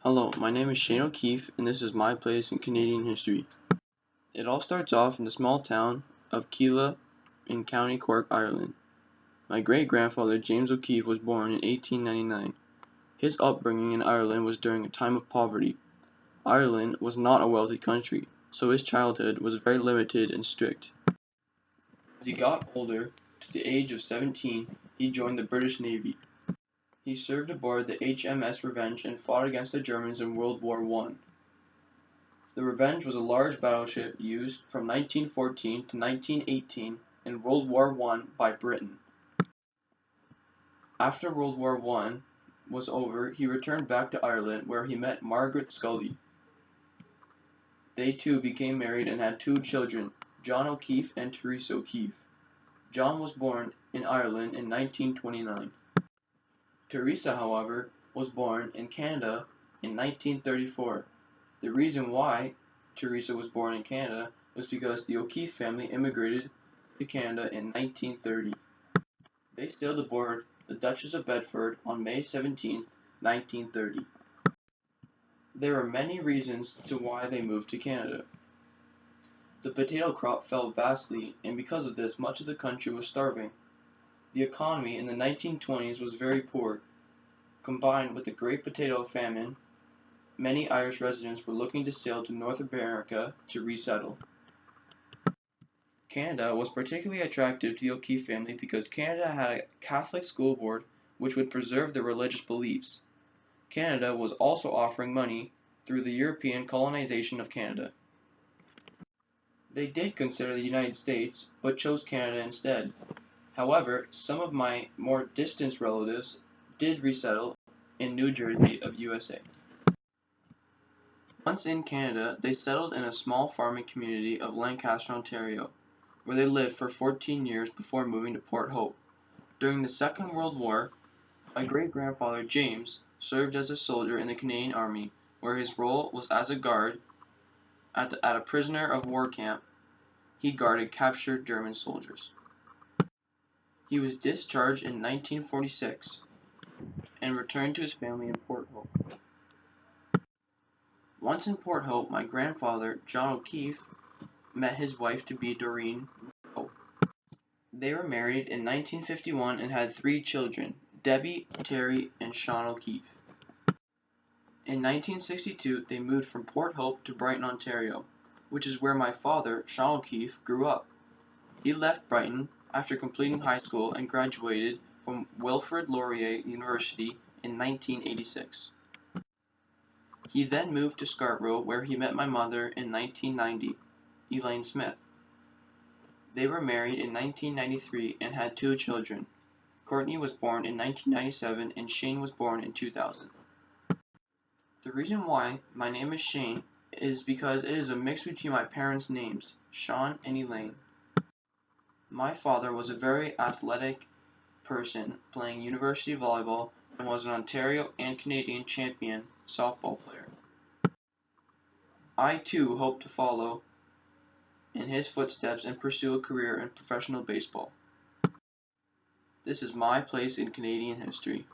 Hello, my name is Shane O'Keefe, and this is my place in Canadian history. It all starts off in the small town of Keilor in County Cork, Ireland. My great-grandfather James O'Keefe was born in 1899. His upbringing in Ireland was during a time of poverty. Ireland was not a wealthy country, so his childhood was very limited and strict. As he got older, to the age of 17, he joined the British Navy. He served aboard the HMS Revenge and fought against the Germans in World War I. The Revenge was a large battleship used from 1914 to 1918 in World War I by Britain. After World War I was over, he returned back to Ireland where he met Margaret Scully. They too became married and had two children, John O'Keefe and Teresa O'Keefe. John was born in Ireland in 1929. Teresa, however, was born in Canada in 1934. The reason why Teresa was born in Canada was because the O'Keefe family immigrated to Canada in 1930. They sailed aboard the Duchess of Bedford on May 17, 1930. There are many reasons to why they moved to Canada. The potato crop fell vastly, and because of this, much of the country was starving. The economy in the 1920s was very poor. Combined with the Great Potato Famine, many Irish residents were looking to sail to North America to resettle. Canada was particularly attractive to the O'Keefe family because Canada had a Catholic school board which would preserve their religious beliefs. Canada was also offering money through the European colonization of Canada. They did consider the United States, but chose Canada instead. However, some of my more distant relatives did resettle in New Jersey of USA. Once in Canada, they settled in a small farming community of Lancaster, Ontario, where they lived for 14 years before moving to Port Hope. During the Second World War, my great-grandfather James served as a soldier in the Canadian Army, where his role was as a guard at a prisoner of war camp. He guarded captured German soldiers. He was discharged in 1946 and returned to his family in Port Hope. Once in Port Hope, my grandfather, John O'Keefe, met his wife-to-be Doreen Hope. They were married in 1951 and had 3 children, Debbie, Terry, and Sean O'Keefe. In 1962, they moved from Port Hope to Brighton, Ontario, which is where my father, Sean O'Keefe, grew up. He left Brighton after completing high school and graduated from Wilfrid Laurier University in 1986. He then moved to Scarborough, where he met my mother in 1990, Elaine Smith. They were married in 1993 and had 2 children. Courtney was born in 1997 and Shane was born in 2000. The reason why my name is Shane is because it is a mix between my parents' names, Sean and Elaine. My father was a very athletic person playing university volleyball and was an Ontario and Canadian champion softball player. I too hope to follow in his footsteps and pursue a career in professional baseball. This is my place in Canadian history.